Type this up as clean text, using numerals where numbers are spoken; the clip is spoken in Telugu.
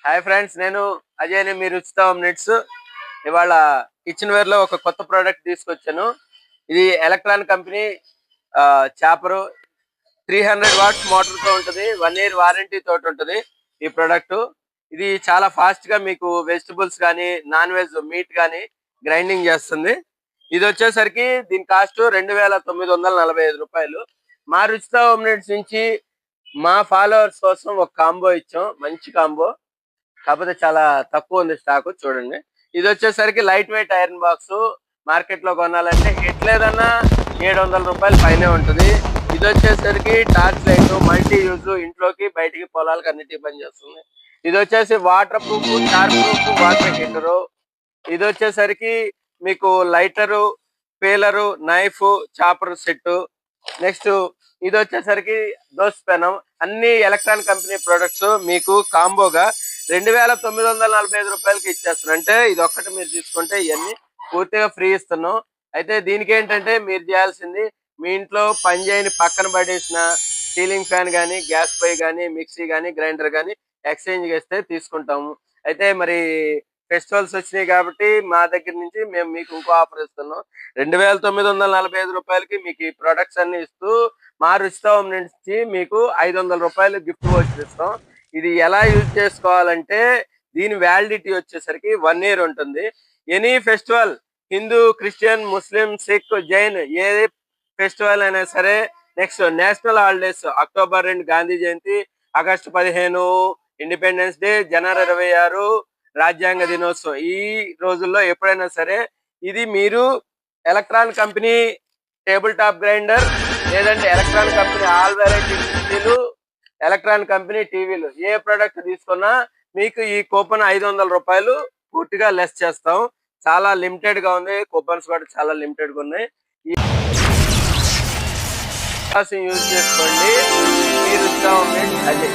హాయ్ ఫ్రెండ్స్, నేను అజయ్ని. మీరు రుచితా మినిట్స్. ఇవాళ కిచెన్ వేర్ లో ఒక కొత్త ప్రోడక్ట్ తీసుకొచ్చాను. ఇది electron company chopper. 300 watts motor తో ఉంటుంది. 1 year వారంటీ తోటి ఉంటుంది ఈ ప్రోడక్ట్. ఇది చాలా ఫాస్ట్ గా మీకు వెజిటబుల్స్ కానీ నాన్ వెజ్ మీట్ కానీ గ్రైండింగ్ చేస్తుంది. ఇది వచ్చేసరికి దీని కాస్ట్ 2945 రూపాయలు. మా రుచితా మినిట్స్ నుంచి మా ఫాలోవర్స్ కోసం ఒక కాంబో ఇచ్చాం, మంచి కాంబో. కాకపోతే చాలా తక్కువ ఉంది స్టాక్. చూడండి, ఇది వచ్చేసరికి light weight iron box. Market లో కొనాలంటే ఎట్లేదన్నా 700 రూపాయలు పైనే ఉంటుంది. ఇది వచ్చేసరికి టార్చ్ లైట్, మల్టీ యూజ్, ఇంట్లోకి బయటికి పొలాలకు అన్నిటికీ పనిచేస్తుంది. ఇది వచ్చేసి వాటర్ ప్రూఫ్, చార్ ప్రూఫ్ వాటర్ హీటరు. ఇది వచ్చేసరికి మీకు lighter, peeler, knife, chopper set. Next ఇది వచ్చేసరికి దోశ పెనం. అన్ని ఎలక్ట్రాన్ కంపెనీ ప్రొడక్ట్స్ మీకు కాంబోగా 2945 రూపాయలకి ఇచ్చేస్తున్నాం. అంటే ఇది ఒక్కటి మీరు తీసుకుంటే ఇవన్నీ పూర్తిగా ఫ్రీ ఇస్తున్నాం. అయితే దీనికి ఏంటంటే మీరు చేయాల్సింది, మీ ఇంట్లో పని చేయని పక్కన పడేసిన సీలింగ్ ఫ్యాన్ కానీ, గ్యాస్ పొయ్యి కానీ, మిక్సీ కానీ, గ్రైండర్ కానీ ఎక్స్చేంజ్ చేస్తే తీసుకుంటాము. అయితే మరి ఫెస్టివల్స్ వచ్చినాయి కాబట్టి మా దగ్గర నుంచి మేము మీకు ఇంకో ఆఫర్ ఇస్తున్నాం. 2945 రూపాయలకి మీకు ఈ ప్రొడక్ట్స్ అన్ని ఇస్తూ మా రుచితా నుంచి మీకు 500 రూపాయలు గిఫ్ట్ వోచర్ ఇస్తాం. ఇది ఎలా యూజ్ చేసుకోవాలంటే దీని వ్యాలిడిటీ వచ్చేసరికి 1 year ఉంటుంది. Any festival, Hindu, Christian, Muslim, Sikh, Jain ఏ ఫెస్టివల్ అయినా సరే, next national holidays October 2 Gandhi Jayanti, August 15 independence day, జనవరి 26 రాజ్యాంగ దినోత్సవం, ఈ రోజుల్లో ఎప్పుడైనా సరే ఇది మీరు electron company table top grinder, లేదంటే ఎలక్ట్రాన్ కంపెనీ ఆల్ వెరైటీ మిక్సీలు, ఎలక్ట్రాన్ కంపెనీ టీవీలు, ఏ ప్రోడక్ట్ తీసుకున్నా మీకు ఈ కూపన్ 500 రూపాయలు పూర్తిగా లెస్ చేస్తాం. చాలా లిమిటెడ్ గా ఉంది, కూపన్స్ కూడా చాలా లిమిటెడ్ గా ఉన్నాయి. ఈ యూజ్ చేసుకోండి. మీరు అదే